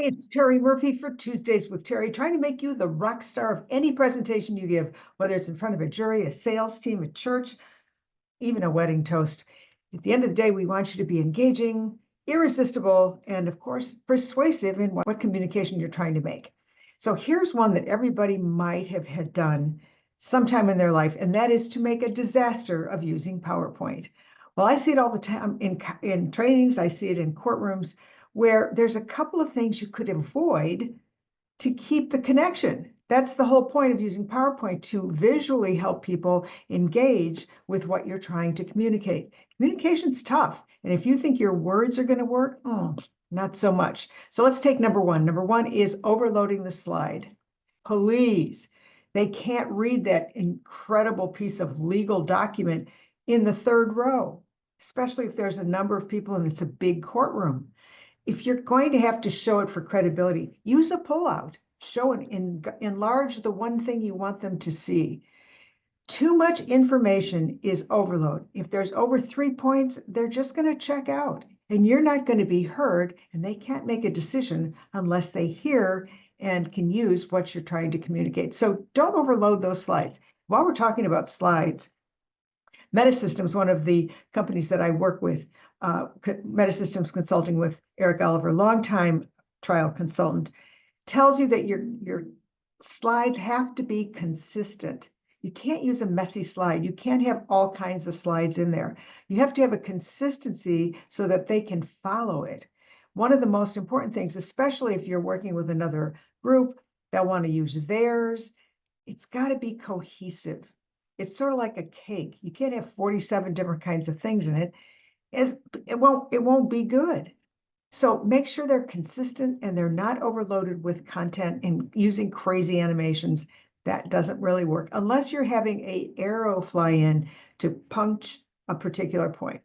Hi, it's Terri Murphy for Tuesdays with Terri, trying to make you the rock star of any presentation you give, whether it's in front of a jury, a sales team, a church, even a wedding toast. At the end of the day, we want you to be engaging, irresistible, and of course, persuasive in what communication you're trying to make. So here's one that everybody might have had done sometime in their life, and that is to make a disaster of using PowerPoint. Well, I see it all the time in trainings, I see it in courtrooms, where there's a couple of things you could avoid to keep the connection. That's the whole point of using PowerPoint, to visually help people engage with what you're trying to communicate. Communication's tough. And if you think your words are going to work, not so much. So let's take number one. Number one is overloading the slide. Please, they can't read that incredible piece of legal document in the third row, especially if there's a number of people and it's a big courtroom. If you're going to have to show it for credibility, use a pullout. Show and enlarge the one thing you want them to see. Too much information is overload. If there's over 3 points, they're just going to check out, and you're not going to be heard, and they can't make a decision unless they hear and can use what you're trying to communicate. So don't overload those slides. While we're talking about slides, Metasystems, one of the companies that I work with, Metasystems Consulting with Eric Oliver, longtime trial consultant, tells you that your slides have to be consistent. You can't use a messy slide. You can't have all kinds of slides in there. You have to have a consistency so that they can follow it. One of the most important things, especially if you're working with another group that want to use theirs, it's got to be cohesive. It's sort of like a cake. You can't have 47 different kinds of things in it. It won't be good. So make sure they're consistent and they're not overloaded with content and using crazy animations. That doesn't really work unless you're having an arrow fly in to punch a particular point.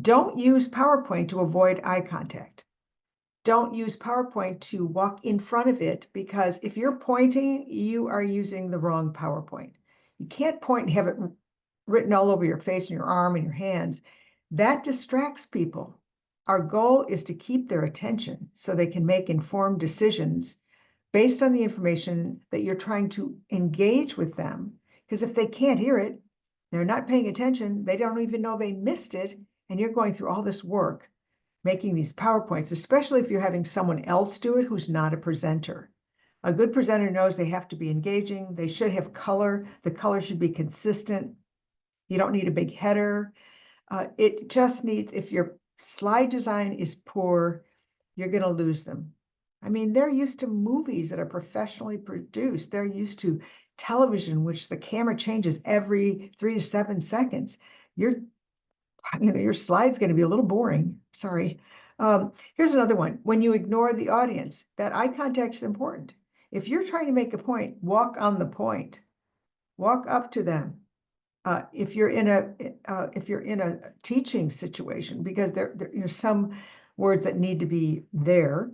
Don't use PowerPoint to avoid eye contact. Don't use PowerPoint to walk in front of it, because if you're pointing, you are using the wrong PowerPoint. You can't point and have it written all over your face and your arm and your hands. That distracts people. Our goal is to keep their attention so they can make informed decisions based on the information that you're trying to engage with them. Because if they can't hear it, they're not paying attention, they don't even know they missed it, and you're going through all this work making these PowerPoints, especially if you're having someone else do it who's not a presenter. A good presenter knows they have to be engaging. They should have color. The color should be consistent. You don't need a big header. It just needs, if your slide design is poor, you're going to lose them. I mean, they're used to movies that are professionally produced. They're used to television, which the camera changes every 3 to 7 seconds. Your slide's going to be a little boring. Sorry. Here's another one. When you ignore the audience, that eye contact is important. If you're trying to make a point, walk on the point. Walk up to them. If you're in a teaching situation, because there are some words that need to be there,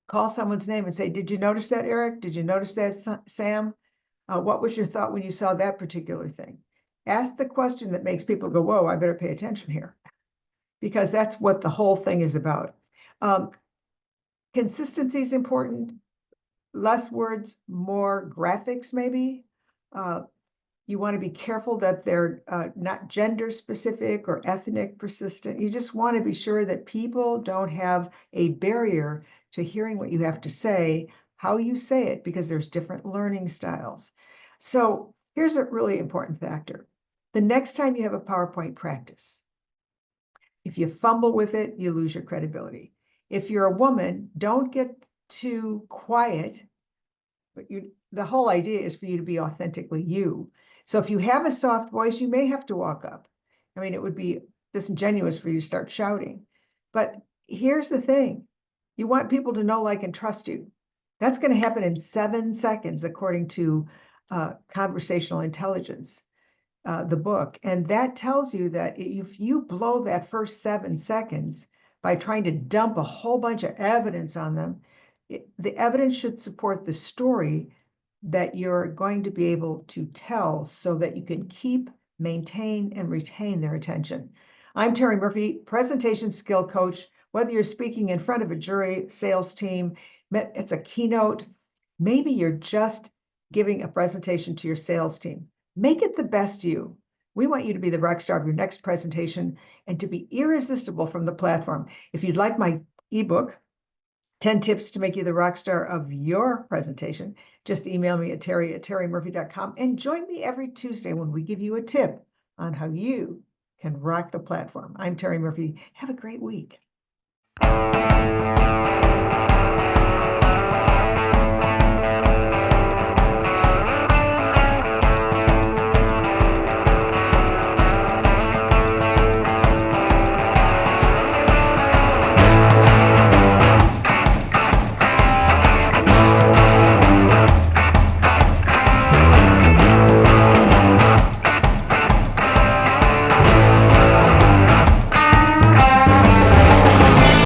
call someone's name and say, "Did you notice that, Eric? Did you notice that, Sam? What was your thought when you saw that particular thing?" Ask the question that makes people go, "Whoa, I better pay attention here," because that's what the whole thing is about. Consistency is important. Less words, more graphics, maybe. You want to be careful that they're not gender specific or ethnic persistent. You just want to be sure that people don't have a barrier to hearing what you have to say, how you say it, because there's different learning styles. So here's a really important factor. The next time you have a PowerPoint, practice. If you fumble with it, you lose your credibility. If you're a woman, don't get too quiet, but the whole idea is for you to be authentically you. So if you have a soft voice, you may have to walk up. I mean, it would be disingenuous for you to start shouting. But here's the thing. You want people to know, like, and trust you. That's going to happen in 7 seconds, according to Conversational Intelligence, the book. And that tells you that if you blow that first 7 seconds by trying to dump a whole bunch of evidence on them, the evidence should support the story that you're going to be able to tell so that you can keep, maintain, and retain their attention. I'm Terri Murphy, presentation skill coach Whether you're speaking in front of a jury, sales team, it's a keynote, maybe you're just giving a presentation to your sales team. Make it the best you. We want you to be the rock star of your next presentation and to be irresistible from the platform. If you'd like my ebook, 10 tips to make you the rock star of your presentation, just email me at terri@terrimurphy.com and join me every Tuesday when we give you a tip on how you can rock the platform. I'm Terri Murphy. Have a great week.